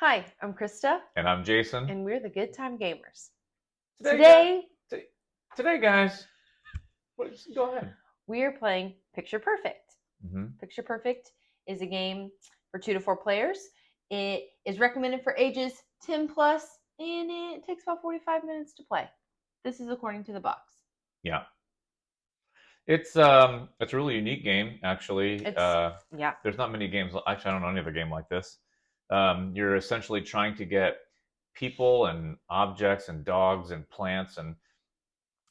Hi, I'm Christa, And I'm Jason. and we're the Good Time Gamers. Today, Today, today, guys, go ahead. we are playing Picture Perfect. Mm-hmm. Picture Perfect is a game for 2 to 4 players. It is recommended for ages 10 plus, and it takes about 45 minutes to play. This is according to the box. Yeah, it's a really unique game. Actually, Yeah. there's not many games. Actually, I don't know any other game like this. You're essentially trying to get people and objects and dogs and plants and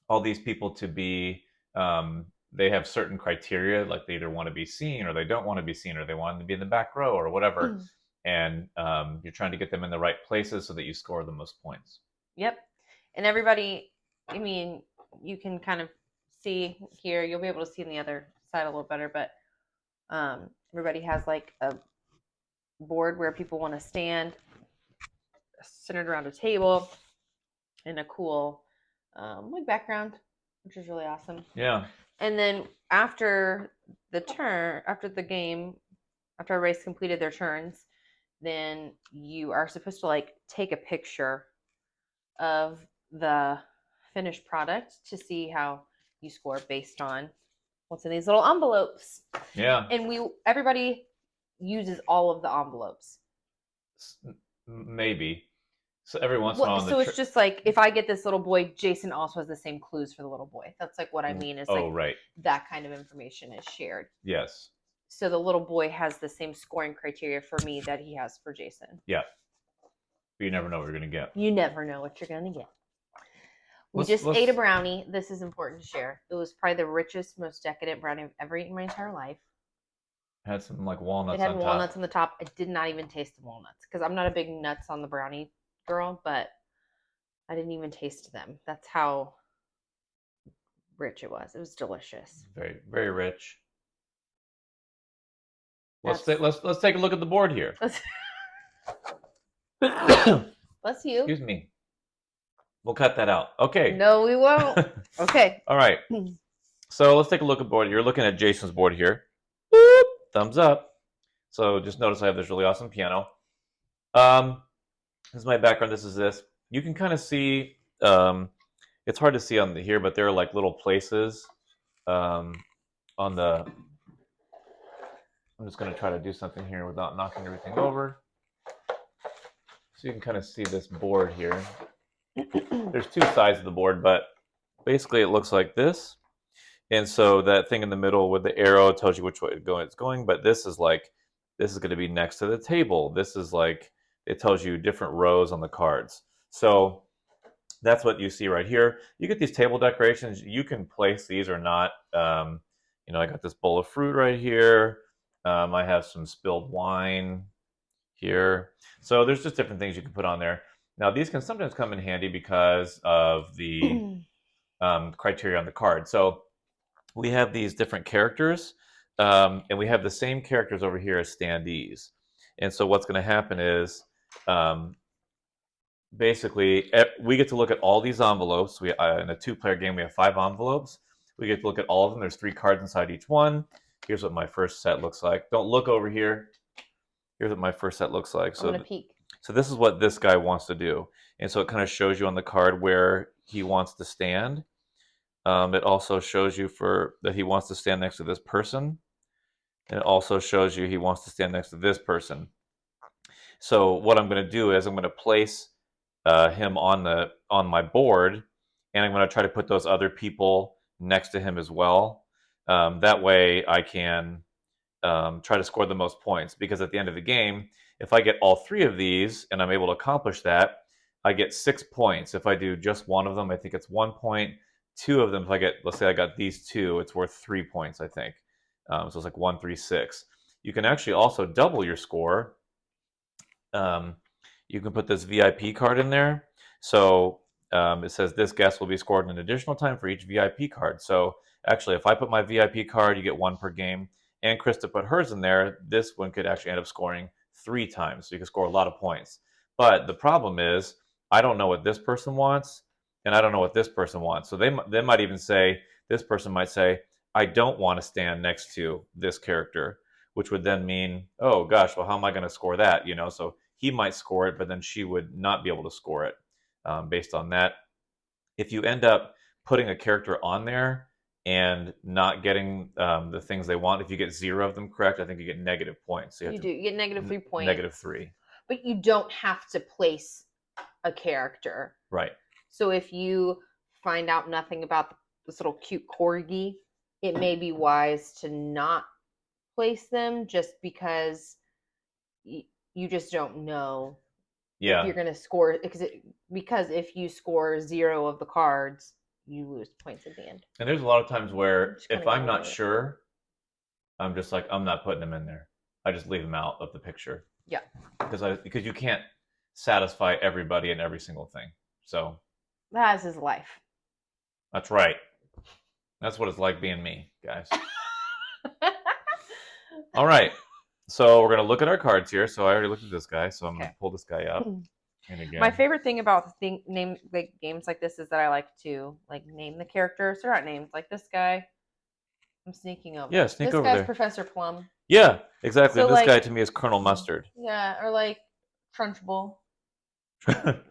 all these people to be. They have certain criteria, like they either want to be seen or they don't want to be seen, or they want to be in the back row or whatever. And you're trying to get them in the right places so that you score the most points. Yep. And everybody, I mean, you can kind of see here, you'll be able to see on the other side a little better, but everybody has like a board where people want to stand centered around a table in a cool like background, which is really awesome. Yeah. And then after the game, after a race completed their turns, then you are supposed to like take a picture of the finished product to see how you score based on what's in these little envelopes. Yeah. And everybody uses all of the envelopes. Maybe. So every once in a while. So it's just like if I get this little boy, Jason also has the same clues for the little boy. That's like what I mean. Is like right. That kind of information is shared. Yes. So the little boy has the same scoring criteria for me that he has for Jason. Yeah. But you never know what you're gonna get. You never know what you're gonna get. We just ate a brownie. This is important to share. It was probably the richest, most decadent brownie I've ever eaten in my entire life. It had some like walnuts. It had walnuts on the top. I did not even taste the walnuts because I'm not a big nuts on the brownie girl, but I didn't even taste them. That's how rich it was. It was delicious. Very, very rich. Let's take a look at the board here. Bless you. Excuse me. We'll cut that out. Okay. No, we won't. Okay. All right. So let's take a look at the board. You're looking at Jason's board here. Boop, thumbs up. So just notice I have this really awesome piano. This is my background. This is this. You can kind of see. It's hard to see on here, but there are like little places on the. I'm just going to try to do something here without knocking everything over. So you can kind of see this board here. There's two sides of the board, but basically it looks like this. And so that thing in the middle with the arrow tells you which way it's going. But this is going to be next to the table. This is like, it tells you different rows on the cards. So that's what you see right here. You get these table decorations. You can place these or not. I got this bowl of fruit right here. I have some spilled wine here. So there's just different things you can put on there. Now, these can sometimes come in handy because of the criteria on the card. So we have these different characters, and we have the same characters over here as standees. And so what's going to happen is basically we get to look at all these envelopes. In a 2-player game, we have 5 envelopes. We get to look at all of them. There's 3 cards inside each one. Here's what my first set looks like. Don't look over here. Here's what my first set looks like. I'm going to peek. So this is what this guy wants to do. And so it kind of shows you on the card where he wants to stand. It also shows you that he wants to stand next to this person. And it also shows you he wants to stand next to this person. So what I'm going to do is I'm going to place him on my board, and I'm going to try to put those other people next to him as well. That way I can try to score the most points, because at the end of the game, if I get all 3 of these and I'm able to accomplish that, I get 6 points. If I do just one of them, I think it's 1 point. 2 of them, if I get, let's say I got these 2, it's worth 3 points, I think. So it's like 1, 3, 6. You can actually also double your score. You can put this VIP card in there. So it says this guest will be scored an additional time for each VIP card. So actually, if I put my VIP card, you get 1 per game. And Christa put hers in there, this one could actually end up scoring 3 times. So you can score a lot of points. But the problem is, I don't know what this person wants, and I don't know what this person wants. So they might even say, this person might say, I don't want to stand next to this character, which would then mean, oh gosh, well, how am I going to score that? So he might score it, but then she would not be able to score it based on that. If you end up putting a character on there and not getting the things they want, if you get 0 of them correct, I think you get negative points. So you get -3 points. -3. But you don't have to place a character. Right. So if you find out nothing about this little cute corgi, it may be wise to not place them just because you just don't know if you're going to score. Because if you score 0 of the cards, you lose points at the end. And there's a lot of times where if I'm not sure, I'm just like, I'm not putting them in there. I just leave them out of the picture. Yeah. Because you can't satisfy everybody in every single thing. So that's his life. That's right. That's what it's like being me, guys. All right. So we're going to look at our cards here. So I already looked at this guy. So I'm going to pull this guy up. And again, my favorite thing about games like this is that I like to name the characters. They're not named. Like this guy. I'm sneaking over. Yeah, sneak over there. This guy's Professor Plum. Yeah, exactly. So, and this guy to me is Colonel Mustard. Yeah, or like Trunchbull.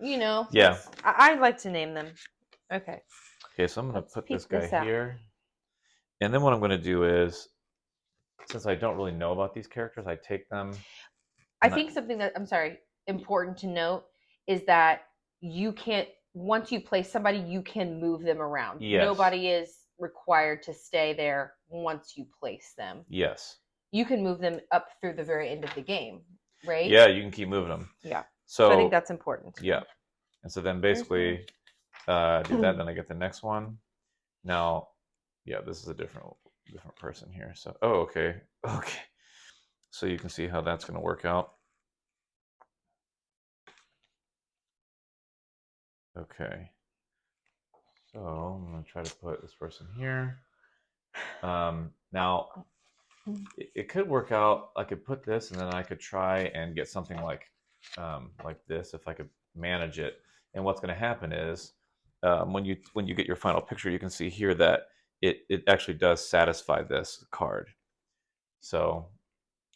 You know. Yeah. I like to name them. Okay. Okay, so I'm going to put this guy here. And then what I'm going to do is, since I don't really know about these characters, I take them. I think something that, important to note is that you can't, once you place somebody, you can move them around. Yes. Nobody is required to stay there once you place them. Yes. You can move them up through the very end of the game, right? Yeah, you can keep moving them. Yeah. So I think that's important. Yeah. And so then basically do that, then I get the next one. Now, yeah, this is a different person here. So, okay. So you can see how that's going to work out. Okay. So I'm going to try to put this person here. Now, it could work out. I could put this, and then I could try and get something like this if I could manage it. And what's going to happen is when you get your final picture, you can see here that it actually does satisfy this card. So,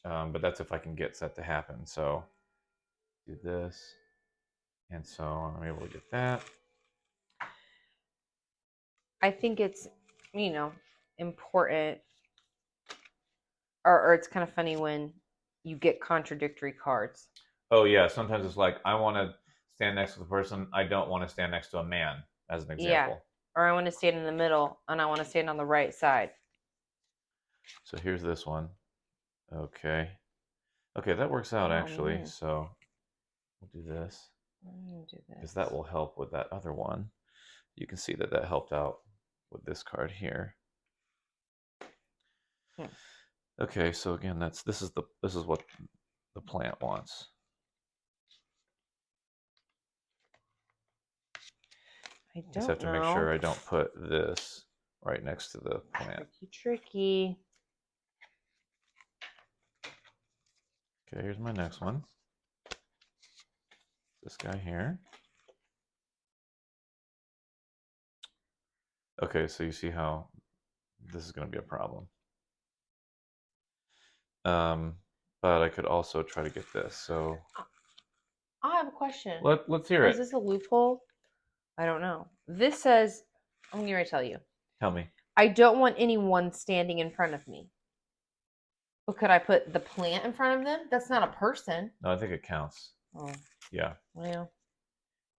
but that's if I can get that to happen. So do this, and so I'm able to get that. I think it's, important, or it's kind of funny when you get contradictory cards. Oh yeah, sometimes it's like I want to stand next to the person. I don't want to stand next to a man, as an example. Yeah, or I want to stand in the middle, and I want to stand on the right side. So here's this one. Okay, that works out actually. So we'll do this. Because that will help with that other one. You can see that helped out with this card here. Okay, so again, this is what the plant wants. I don't just have to make sure I don't put this right next to the plant. Tricky. Okay, here's my next one. This guy here. Okay, so you see how this is going to be a problem. But I could also try to get this. So I have a question. Let's hear it. Is this a loophole? I don't know. This says, I'm going to tell you. Tell me. I don't want anyone standing in front of me. But could I put the plant in front of them? That's not a person. No, I think it counts. Oh. Yeah. Well,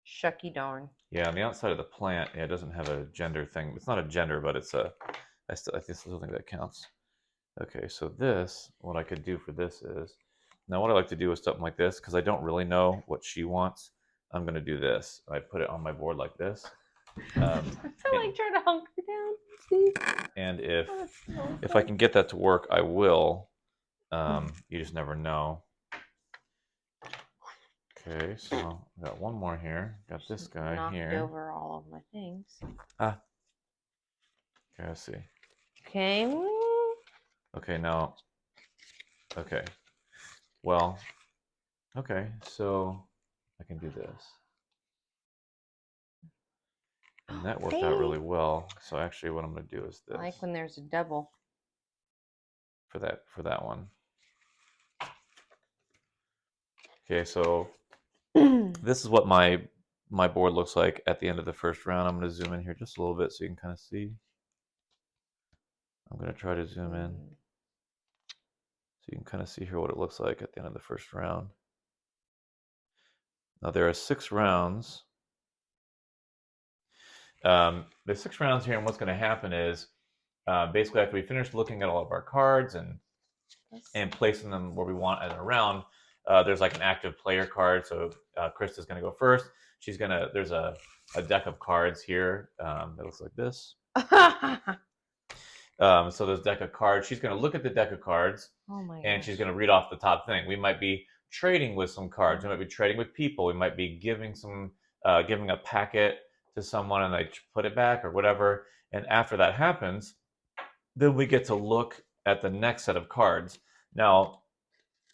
shucky darn. Yeah, on the outside of the plant, it doesn't have a gender thing. It's not a gender, but it's I still think that counts. Okay, so what I could do for this is, now what I like to do is something like this, because I don't really know what she wants. I'm going to do this. I put it on my board like this. I like trying to hunker down. See? And if I can get that to work, I will. You just never know. Okay, so I got one more here. Got this guy here. Knocked over all of my things. Okay, let's see. Okay. Okay, now. Okay. Well. Okay, so I can do this. And that worked out really well. So actually what I'm going to do is this. I like when there's a double. For that one. Okay, so this is what my board looks like at the end of the first round. I'm going to zoom in here just a little bit so you can kind of see. I'm going to try to zoom in so you can kind of see here what it looks like at the end of the first round. Now there are 6 rounds. There's 6 rounds here, and what's going to happen is basically after we finish looking at all of our cards and placing them where we want in a round, there's like an active player card. So Christa's going to go first. There's a deck of cards here that looks like this. So there's a deck of cards. She's going to look at the deck of cards, and she's going to read off the top thing. We might be trading with some cards. We might be trading with people. We might be giving a packet to someone and they put it back or whatever. And after that happens, then we get to look at the next set of cards. Now,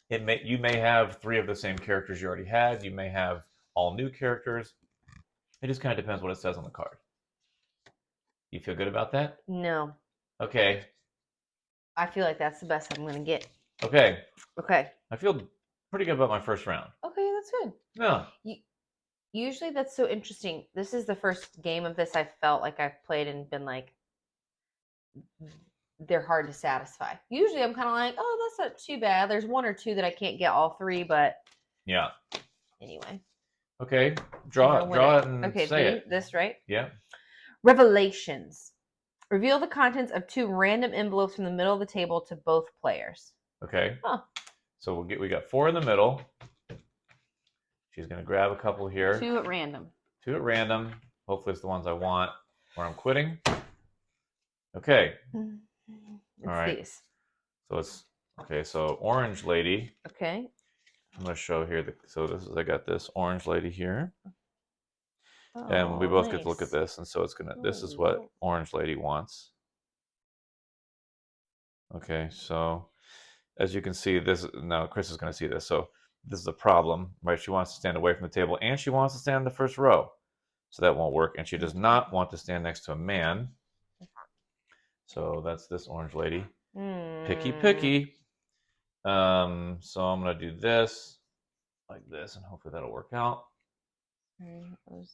you may have 3 of the same characters you already had. You may have all new characters. It just kind of depends what it says on the card. You feel good about that? No. Okay. I feel like that's the best I'm going to get. Okay. Okay. I feel pretty good about my first round. Okay, that's good. Yeah. Usually that's so interesting. This is the first game of this I felt like I've played and been like, they're hard to satisfy. Usually I'm kind of like, oh, that's not too bad. There's 1 or 2 that I can't get all 3, but yeah. Anyway. Okay. Draw it and say it. This, right? Yeah. Revelations. Reveal the contents of 2 random envelopes from the middle of the table to both players. Okay. Huh. So we got 4 in the middle. She's going to grab a couple here. 2 at random. 2 at random. Hopefully it's the ones I want or I'm quitting. Okay. It's all right. These. So it's okay. So orange lady. Okay. I'm going to show here. I got this orange lady here. Oh, and we both nice. get to look at this. And so this is what orange lady wants. Okay. So as you can see, now Chris is going to see this. So this is a problem, right? She wants to stand away from the table and she wants to stand in the first row. So that won't work. And she does not want to stand next to a man. So that's this orange lady. Picky. So I'm going to do this like this and hopefully that'll work out.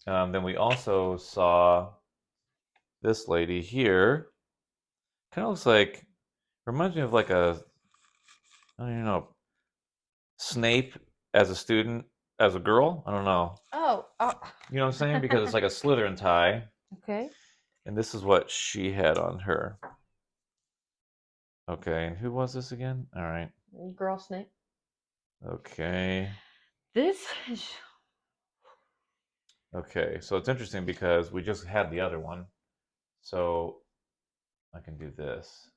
Then we also saw this lady here. Kind of looks like, reminds me of like I don't even know, Snape as a student, as a girl. I don't know. Oh. You know what I'm saying? Because it's like a Slytherin tie. Okay. And this is what she had on her. Okay, and who was this again? All right. Girl Snape. Okay. This is... Okay, so it's interesting because we just had the other one. So I can do this.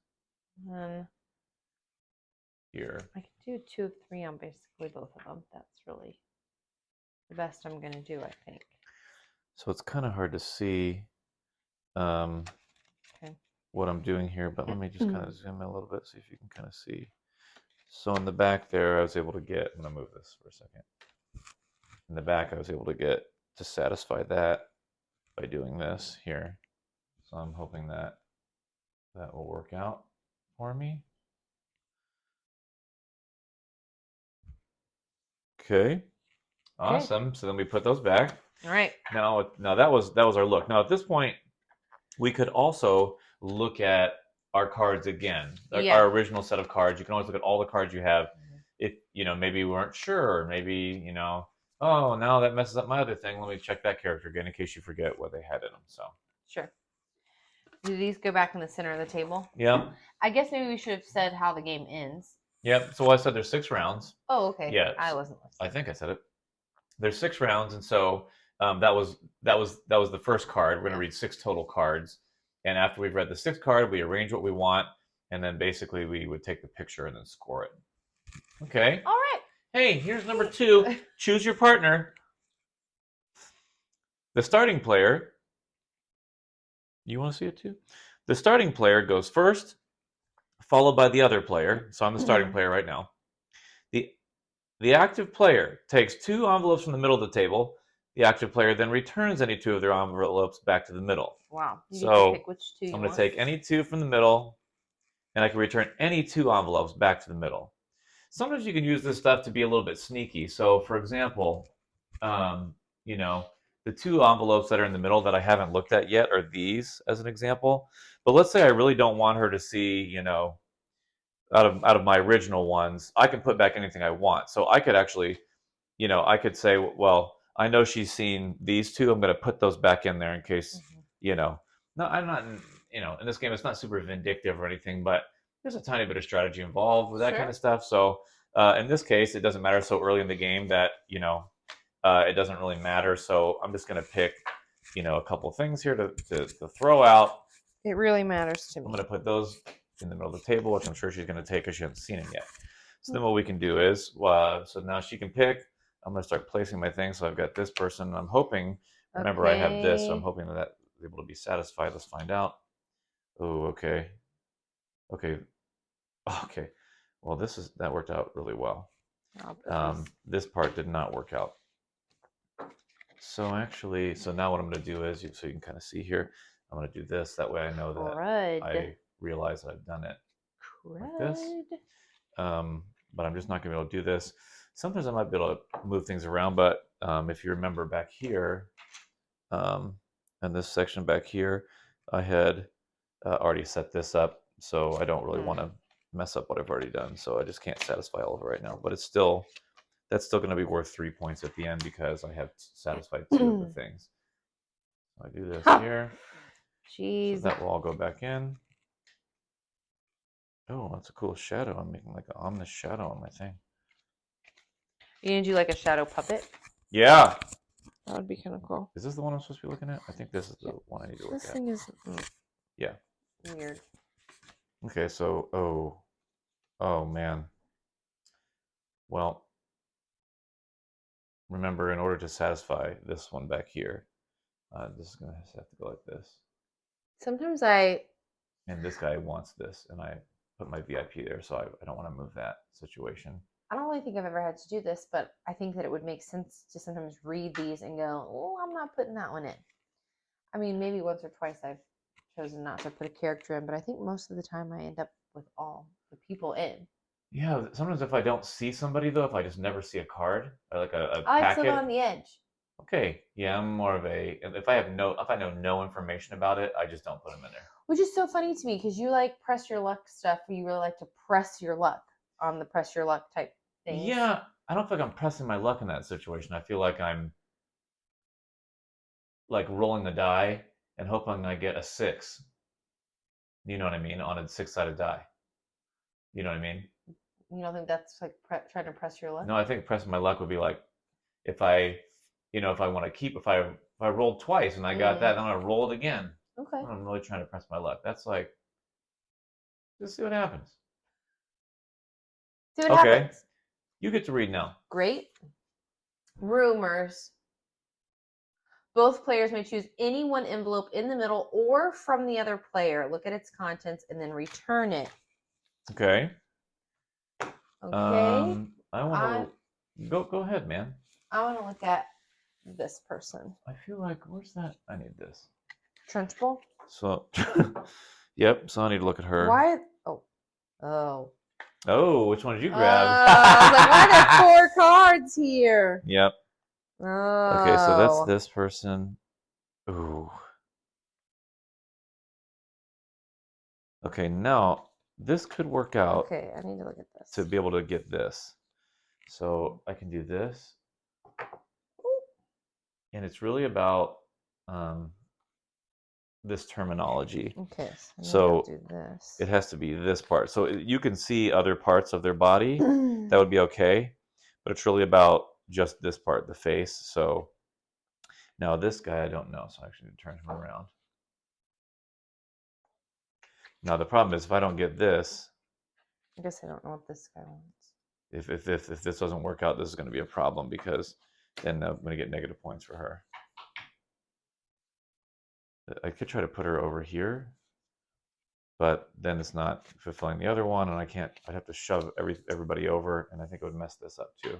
Here. I can do 2 of 3 on basically both of them. That's really the best I'm going to do, I think. So it's kind of hard to see what I'm doing here, but let me just kind of zoom in a little bit, see if you can kind of see. So in the back there, I was able to get, I'm going to move this for a second. In the back, I was able to get to satisfy that by doing this here. So I'm hoping that will work out for me. Okay. Awesome. So then we put those back. All right. Now that was our look. Now at this point, we could also look at our cards again, our original set of cards. You can always look at all the cards you have. If maybe we weren't sure, maybe oh, now that messes up my other thing. Let me check that character again in case you forget what they had in them. So sure. Do these go back in the center of the table? Yeah. I guess maybe we should have said how the game ends. Yep. So I said there's 6 rounds. Oh, okay. Yeah. I wasn't listening. I think I said it. There's 6 rounds, and so that was the first card. We're going to read 6 total cards, and after we've read the 6th card, we arrange what we want, and then basically we would take the picture and then score it. Okay. All right. Hey, here's number 2. Choose your partner. The starting player. You want to see it too? The starting player goes first, followed by the other player. So I'm the starting player right now. The active player takes 2 envelopes from the middle of the table. The active player then returns any 2 of their envelopes back to the middle. Wow. You get to pick which 2 I'm going to take any 2 from the middle, and I can return any 2 envelopes back to the middle. sometimes you can use this stuff to be a little bit sneaky. So, for example, you know, the two envelopes that are in the middle that I haven't looked at yet are these, as an example. But let's say I really don't want her to see, out of my original ones, I can put back anything I want. So I could actually, I could say, well, I know she's seen these two. I'm going to put those back in there in case, no, I'm not, in this game, it's not super vindictive or anything, but there's a tiny bit of strategy involved with that kind of stuff. So in this case, it doesn't matter so early in the game that, it doesn't really matter. So I'm just going to pick, a couple of things here to throw out. It really matters to me. I'm going to put those in the middle of the table, which I'm sure she's going to take because she hasn't seen it yet. So then what we can do is, so now she can pick. I'm going to start placing my things. So I've got this person. I'm hoping, remember I have this, so I'm hoping that that's able to be satisfied. Let's find out. Oh, okay. Okay. Okay. Well, that worked out really well. This part did not work out. So actually, now what I'm going to do is, so you can kind of see here, I'm going to do this. That way I know that I realize that I've done it like this. But I'm just not going to be able to do this. Sometimes I might be able to move things around, but if you remember back here, and this section back here, I had already set this up, so I don't really want to mess up what I've already done. So I just can't satisfy all of it right now. But that's still going to be worth 3 points at the end because I have satisfied 2 of the things. So I do this here. Jeez. So that will all go back in. Oh, that's a cool shadow. I'm making like an ominous shadow on my thing. You gonna do like a shadow puppet? Yeah. That would be kind of cool. Is this the one I'm supposed to be looking at? I think this is the one I need to look at. This thing is yeah. Weird. Okay, so oh man. Well, remember, in order to satisfy this one back here, this is gonna have to go like this. Sometimes and this guy wants this, and I put my VIP there, so I don't want to move that situation. I don't really think I've ever had to do this, but I think that it would make sense to sometimes read these and go, oh, I'm not putting that one in. I mean, maybe once or twice I've chosen not to put a character in, but I think most of the time I end up with all the people in. Yeah, sometimes if I don't see somebody, though, if I just never see a card, or like a I like packet. someone on the edge. Okay, yeah, I'm more of a, if I know no information about it, I just don't put them in there. Which is so funny to me, because you like press your luck stuff, where you really like to press your luck on the press your luck type things. Yeah, I don't feel like I'm pressing my luck in that situation. I feel like I'm like rolling the die and hoping I get a 6. You know what I mean? On a 6-sided die. You know what I mean? You don't think that's like trying to press your luck? No, I think pressing my luck would be like if I want to keep, if I rolled twice and I got that, then I'm gonna roll it again. Okay. I'm really trying to press my luck. That's like, just see what happens. See what happens. You get to read now. Great. Rumors. Both players may choose any one envelope in the middle or from the other player. Look at its contents and then return it. Okay. Okay. I want to go ahead, man. I want to look at this person. I feel like, where's that? I need this. Trunchbull? So, yep. So I need to look at her. Why? Oh, which one did you grab? I was like, why are there 4 cards here? Yep. Oh. Okay, so that's this person. Ooh. Okay, now this could work out. Okay, I need to look at this. To be able to get this. So I can do this. And it's really about this terminology. Okay, so do this. It has to be this part. So you can see other parts of their body. That would be okay. But it's really about just this part, the face. So now this guy, I don't know. So I actually need to turn him around. Now the problem is if I don't get this. I guess I don't know what this guy wants. If this doesn't work out, this is going to be a problem because then I'm going to get negative points for her. I could try to put her over here, but then it's not fulfilling the other one, and I can't. I'd have to shove everybody over, and I think it would mess this up too.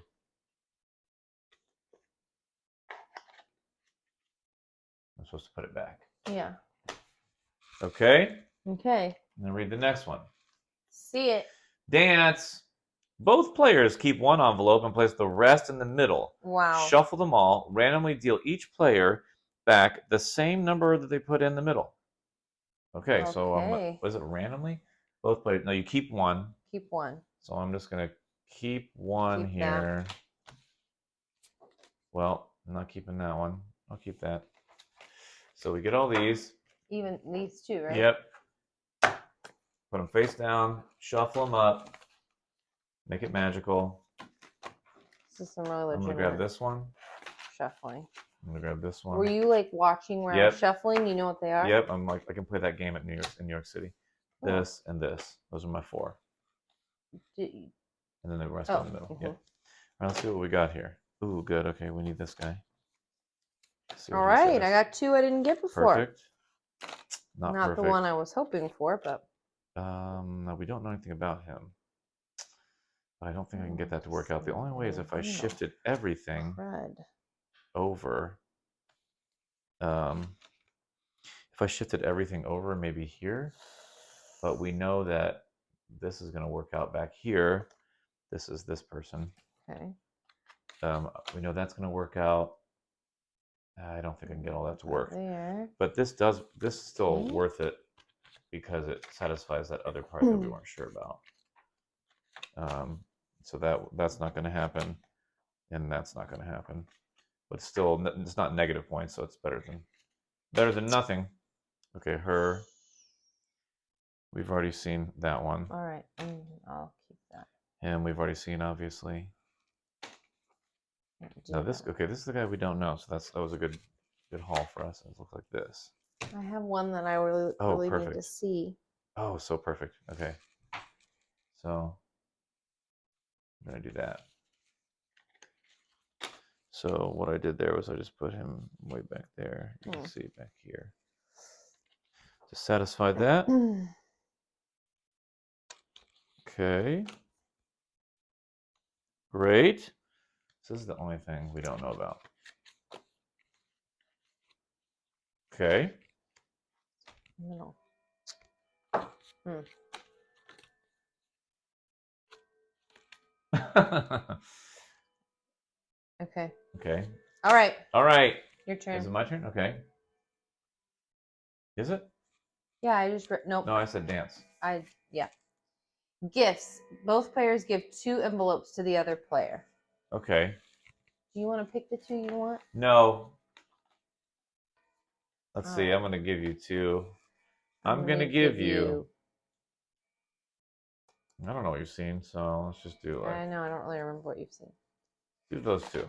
I'm supposed to put it back. Yeah. Okay. Okay. And then read the next one. See it. Dance. Both players keep one envelope and place the rest in the middle. Wow. Shuffle them all. Randomly deal each player back the same number that they put in the middle. Okay, so was it randomly? Both players. No, you keep one. Keep one. So I'm just gonna keep one Keep here. Well, I'm not keeping that one. I'll keep that. So we get all these. Even these two, right? Yep. Put them face down. Shuffle them up. Make it magical. This is some really legitimate. I'm gonna grab this one. Shuffling. I'm gonna grab this one. Were you like watching where I was shuffling? You know what they are? Yep. I'm like, I can play that game in New York City. Cool. This and this. Those are my 4. And then the rest in the middle. Yep. All right, let's see what we got here. Ooh, good. Okay, we need this guy. All right, I got 2 I didn't get before. Perfect. Not perfect. The one I was hoping for, but. No, we don't know anything about him. But I don't think I can get that to work out. The only way is if I shifted everything over. If I shifted everything over, maybe here. But we know that this is going to work out back here. This is this person. Okay. We know that's going to work out. I don't think I can get all that to work. There. But this is still worth it because it satisfies that other part that we weren't sure about. So that's not going to happen, and that's not going to happen. But still, it's not negative points, so it's better than nothing. Okay, her. We've already seen that one. All right, I'll keep that. And we've already seen, obviously. Now this is the guy we don't know, so that was a good haul for us. It looks like this. I have one that I really need to see. Oh, so perfect. Okay. So I'm gonna do that. So what I did there was I just put him way back there. You can see back here. Just satisfied that. Okay. Great. This is the only thing we don't know about. Okay. No. Okay. Okay. All right. All right. Your turn. Is it my turn? Okay. Is it? Yeah, I just nope. No, I said dance. Yeah. Gifts. Both players give 2 envelopes to the other player. Okay. Do you want to pick the 2 you want? No. Let's see. I'm going to give you 2. I'm going to give you. I don't know what you've seen, so let's just do I know. I don't really remember what you've seen. Do those 2.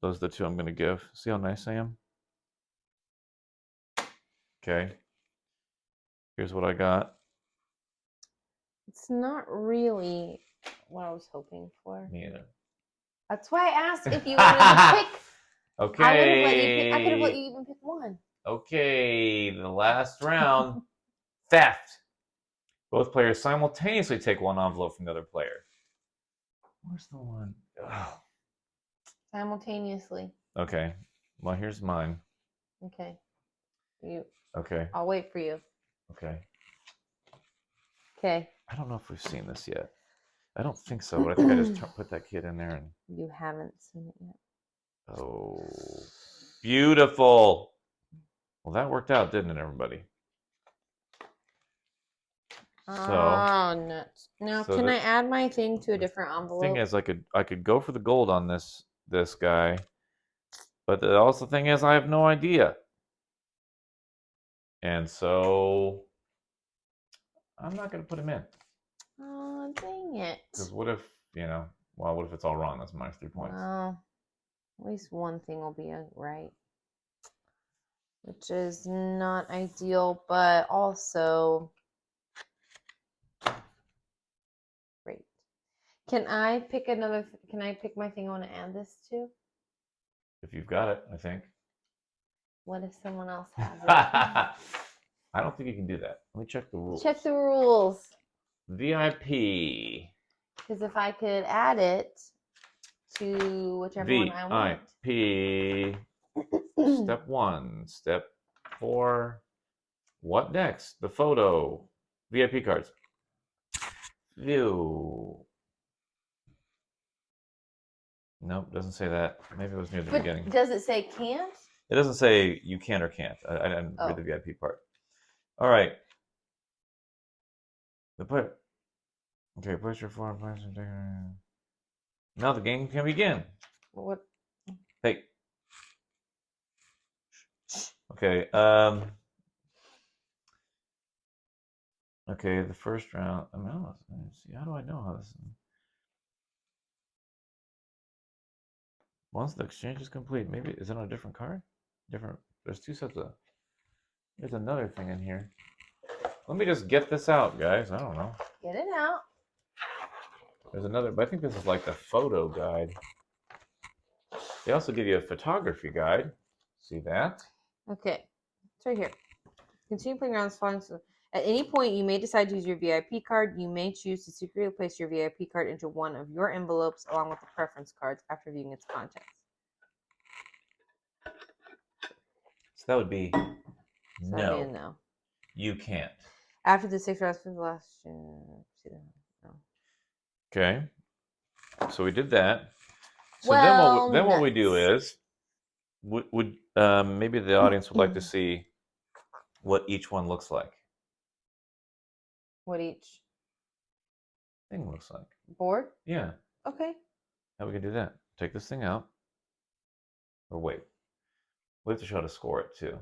Those are the 2 I'm going to give. See how nice I am? Okay. Here's what I got. It's not really what I was hoping for. Me either. That's why I asked if you wanted to pick. Okay. I could have let you even pick one. Okay, the last round. Theft. Both players simultaneously take one envelope from the other player. Where's the one? Oh. Simultaneously. Okay. Well, here's mine. Okay. Okay. I'll wait for you. Okay. Okay. I don't know if we've seen this yet. I don't think so, but I think I just put that kid in there and. You haven't seen it yet. Oh, beautiful. Well, that worked out, didn't it, everybody? Oh, nuts. Now, so can I add my thing to a different envelope? The thing is, I could go for the gold on this guy, but the also thing is, I have no idea. And so, I'm not going to put him in. Oh, dang it. Because what if, what if it's all wrong? That's minus 3 points. Well, at least one thing will be right. Which is not ideal, but also great. Can I pick can I pick my thing I want to add this to? If you've got it, I think. What if someone else has it? I don't think you can do that. Let me check the rules. Check the rules. VIP. Because if I could add it to whichever one I want. VIP. Step 1. Step 4. What next? The photo. VIP cards. View. Nope, doesn't say that. Maybe it was near the But beginning. does it say can't? It doesn't say you can or can't. I didn't read the VIP part. All right. Okay, push your forward person. Now the game can begin. What? Hey. Okay. Okay, the first round. I mean, let's see. How do I know how this is? Once the exchange is complete, maybe is it on a different card? Different. There's two sets of. There's another thing in here. Let me just get this out, guys. I don't know. Get it out. There's another, but I think this is like the photo guide. They also give you a photography guide. See that? Okay, it's right here. Continue playing around. At any point, you may decide to use your VIP card. You may choose to secretly place your VIP card into one of your envelopes along with the preference cards after viewing its contents. So that would be So that'd be a no. no. You can't. After the 6 rounds for the last. No. Okay. So we did that. So Well, then what we do is would maybe the audience would like to see what each one looks like. What each Thing looks like. board? Yeah. Okay. How we can do that? Take this thing out. Or wait. We have to show how to score it too.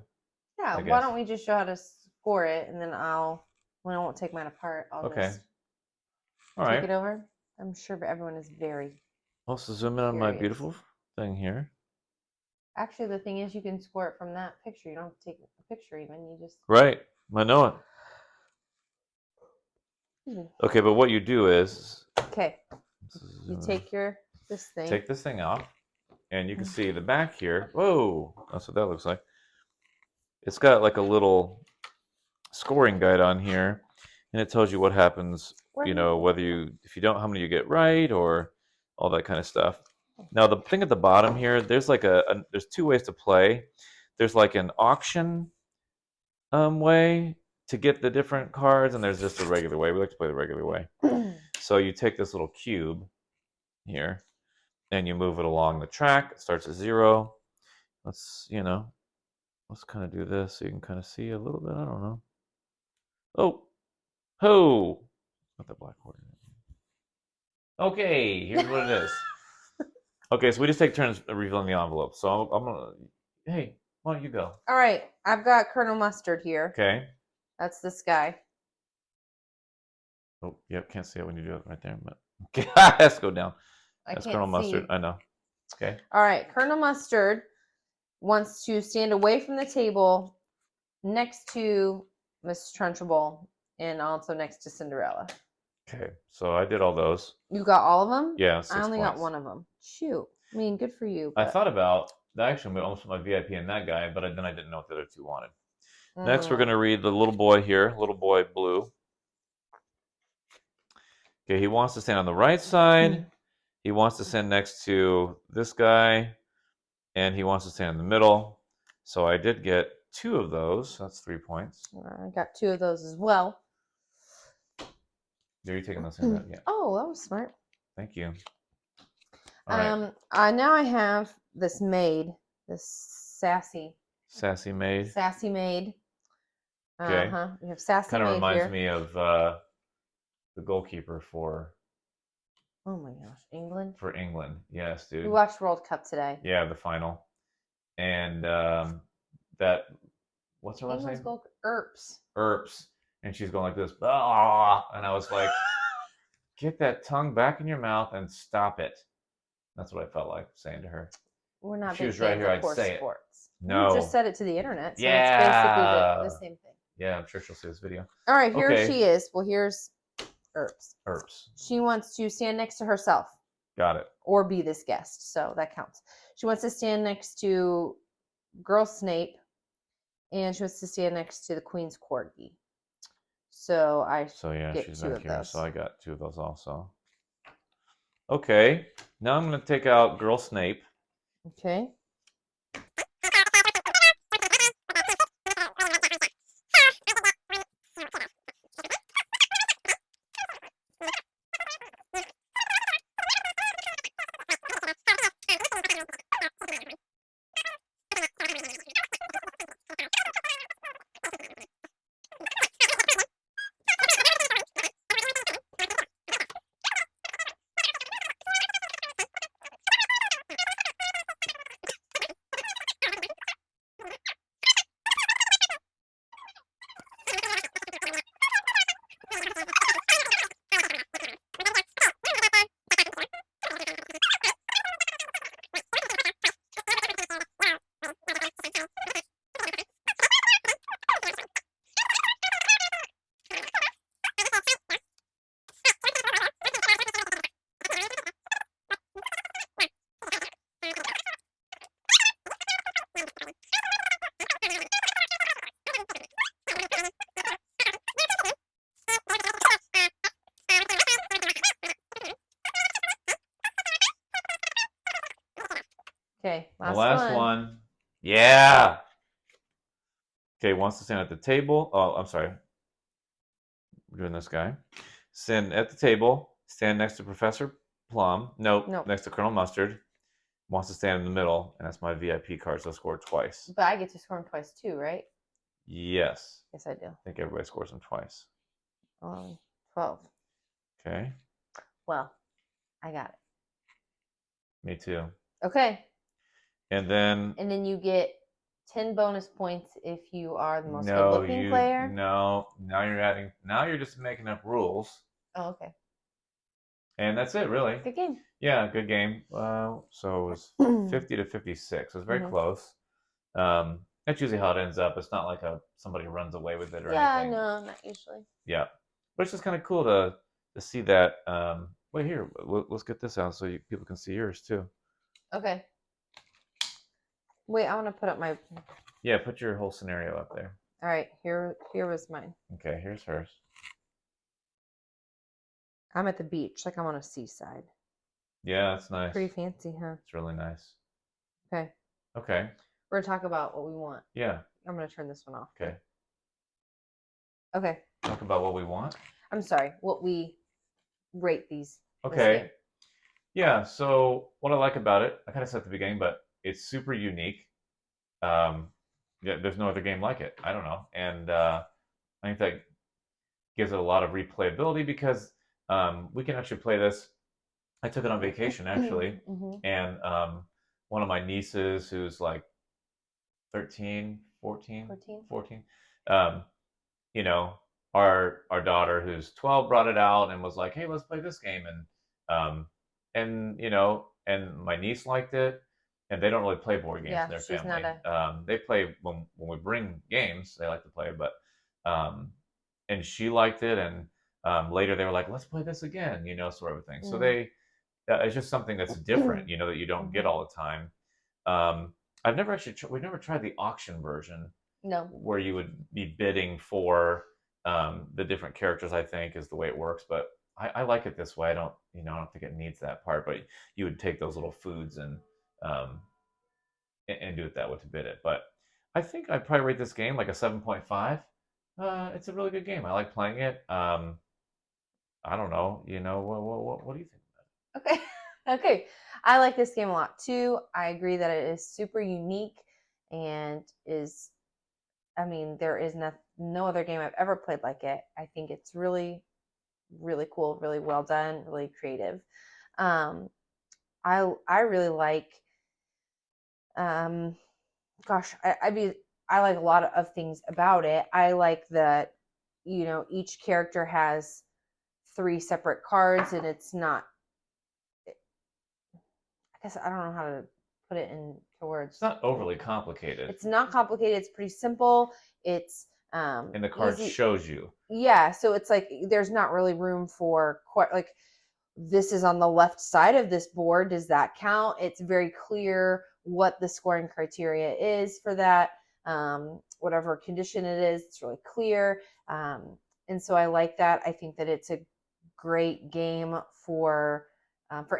Yeah. Why don't we just show how to score it, and then when I won't take mine apart, I'll just take it over. I'm sure everyone is very. I'll also zoom in on my beautiful thing here. Actually, the thing is, you can score it from that picture. You don't have to take a picture even. You just. Right. I know it. Okay, but what you do is. Okay. You take this thing. Take this thing off, and you can see the back here. Whoa, that's what that looks like. It's got like a little scoring guide on here, and it tells you what happens. Whether if you don't, how many you get right, or all that kind of stuff. Now the thing at the bottom here, there's like there's two ways to play. There's like an auction way to get the different cards, and there's just a regular way. We like to play the regular way. So you take this little cube here, and you move it along the track. It starts at 0. Let's kind of do this so you can kind of see a little bit. I don't know. Oh, not the blackboard. Okay, here's what it is. Okay, so we just take turns revealing the envelope. So I'm gonna. Hey, why don't you go? All right, I've got Colonel Mustard here. Okay. That's this guy. Oh, yep, can't see it when you do it right there. But okay, let's go down. That's Colonel Mustard. I know. Okay. All right, Colonel Mustard wants to stand away from the table next to Miss Trunchbull and also next to Cinderella. Okay, so I did all those. You got all of them? Yeah, 6 I only points. got one of them. Shoot. I mean, good for you. I thought about actually almost put my VIP in that guy, but then I didn't know what the other two wanted. Next, we're going to read the little boy here, little boy blue. Okay, he wants to stand on the right side. He wants to stand next to this guy, and he wants to stand in the middle. So I did get 2 of those. That's 3 points. I got 2 of those as well. Are you taking those things out? Yeah. Oh, that was smart. Thank you. All right. Now I have this maid, this sassy maid. Sassy maid. Okay. We have sassy kind of maid reminds here. me of the goalkeeper for. Oh my gosh, England. For England, yes, dude. We watched World Cup today. Yeah, the final, and that. What's her last name? Earps. And she's going like this, ah, and I was like, get that tongue back in your mouth and stop it. That's what I felt like saying to her. We're not. If she was right here, I'd say sports. it. No. You just said it to the internet, so it's basically the same thing. Yeah, I'm sure she'll see this video. All right, here she is. Well, here's Earps. She wants to stand next to herself. Got it. Or be this guest, so that counts. She wants to stand next to Girl Snape, and she wants to stand next to the Queen's Corgi. So get she's 2 back of here. those. So I got 2 of those also. Okay, now I'm going to take out Girl Snape. Okay. last one. Yeah. Okay, wants to stand at the table. Oh, I'm sorry. We're doing this guy. Stand at the table. Stand next to Professor Plum. Nope. Next to Colonel Mustard. Wants to stand in the middle, and that's my VIP card, so I score twice. But I get to score them twice too, right? Yes. Yes, I do. I think everybody scores them twice. 12. Okay. Well, I got it. Me too. Okay. And then you get 10 bonus points if you are the most good-looking player. No, now you're just making up rules. Oh, okay. And that's it, really. Good game. Yeah, good game. So it was 50 to 56. It was very close. That's usually how it ends up. It's not like somebody runs away with it or anything. Yeah, no, not usually. Yeah, but it's just kind of cool to see that. Wait, here, let's get this out so people can see yours too. Okay. Wait, I want to put up my... Yeah, put your whole scenario up there. All right, here was mine. Okay, here's hers. I'm at the beach, like I'm on a seaside. Yeah, that's nice. Pretty fancy, huh? It's really nice. Okay. Okay. We're gonna talk about what we want. Yeah. I'm gonna turn this one off. Okay. Okay. Talk about what we want. I'm sorry. What we rate these. Okay. Yeah. So what I like about it, I kind of said at the beginning, but it's super unique. Yeah, there's no other game like it. I don't know, and I think that gives it a lot of replayability because we can actually play this. I took it on vacation actually, and one of my nieces who's like 13, 14, you know, our daughter who's 12 brought it out and was like, hey, let's play this game. And you know, and my niece liked it, and they don't really play board games in their family. They play when we bring games, they like to play, but and she liked it, and later they were like, let's play this again, you know, sort of thing. So it's just something that's different, you know, that you don't get all the time. I've never actually we've never tried the auction version. No. Where you would be bidding for the different characters, I think, is the way it works. But I like it this way. I don't think it needs that part. But you would take those little foods and do it that way to bid it. But I think I'd probably rate this game like a 7.5. It's a really good game. I like playing it. I don't know. You know, what do you think about it? Okay. I like this game a lot too. I agree that it is super unique and is, I mean, there is no other game I've ever played like it. I think it's really, really cool, really well done, really creative. I really like, gosh, I like a lot of things about it. I like that, you know, each character has 3 separate cards, and it's not, I guess I don't know how to put it into words. It's not overly complicated. It's not complicated. It's pretty simple. It's and the card shows you. Yeah, so it's like there's not really room for like this is on the left side of this board. Does that count? It's very clear what the scoring criteria is for that. Whatever condition it is, it's really clear. And so I like that. I think that it's a great game for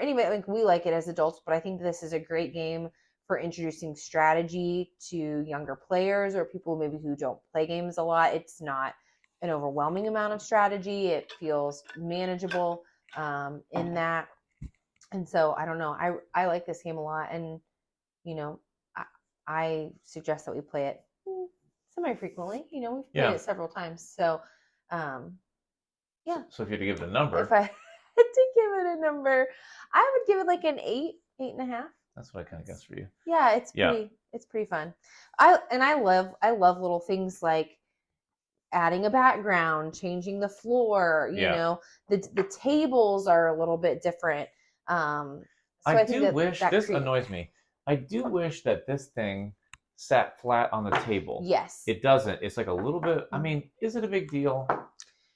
anybody. Like we like it as adults, but I think this is a great game for introducing strategy to younger players or people maybe who don't play games a lot. It's not an overwhelming amount of strategy. It feels manageable in that. And so I don't know. I like this game a lot, and you know, I suggest that we play it semi-frequently. You know, we've played it several times. So yeah. So if you had to give it a number, if I had to give it a number, I would give it like an 8.5. That's what I kind of guessed for you. Yeah, it's pretty fun. I love little things like adding a background, changing the floor. You know, the tables are a little bit different. So I do wish this annoys me. I do wish that this thing sat flat on the table. Yes, it doesn't. It's like a little bit. I mean, is it a big deal?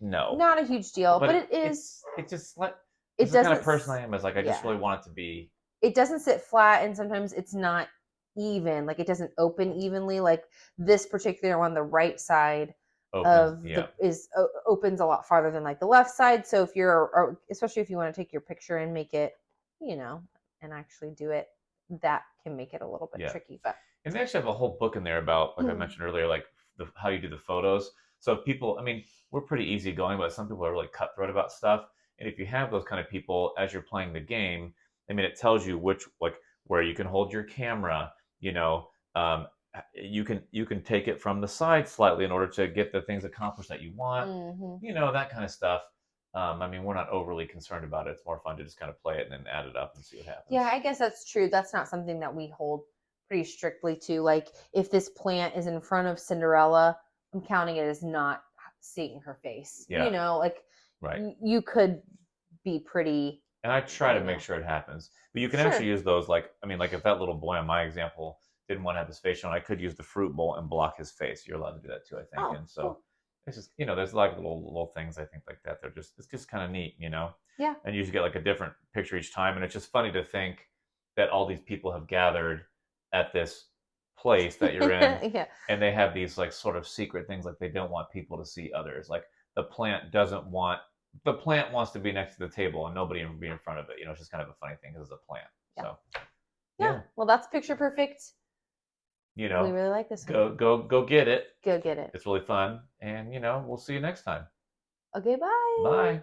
No, not a huge deal, but it is. It just like it's the kind of person I am. Is like I just really want it to be. It doesn't sit flat, and sometimes it's not even. Like it doesn't open evenly. Like this particular one, the right side opens a lot farther than like the left side. So if you're, especially if you want to take your picture and make it, you know, and actually do it that can make it a little bit Yeah. tricky. But And they actually have a whole book in there about, like I mentioned earlier, like how you do the photos. So people, I mean, we're pretty easygoing, but some people are really cutthroat about stuff. And if you have those kind of people as you're playing the game, I mean, it tells you which, like, where you can hold your camera. You know, you can take it from the side slightly in order to get the things accomplished that you want. You know, that kind of stuff. I mean, we're not overly concerned about it. It's more fun to just kind of play it and then add it up and see what happens. Yeah, I guess that's true. That's not something that we hold pretty strictly to. Like, if this plant is in front of Cinderella, I'm counting it as not seeing her face. Yeah. You know, like, right. You could be pretty. And I try to make sure it happens. But you can actually use those, like, I mean, like if that little boy on my example didn't want to have his face shown, I could use the fruit bowl and block his face. You're allowed to do that too, I think. Oh, and so cool. it's just, you know, there's like little things I think like that. They're just, it's just kind of neat, you know? Yeah. And you usually get like a different picture each time. And it's just funny to think that all these people have gathered at this place that you're in. Yeah. And they have these like sort of secret things, like they don't want people to see others. Like the plant wants to be next to the table and nobody be in front of it. You know, it's just kind of a funny thing because it's a plant. Yeah. So yeah. Well, that's picture perfect. You know, we really like this one. Go get it. Go get it. It's really fun. And you know, we'll see you next time. Okay, bye. Bye.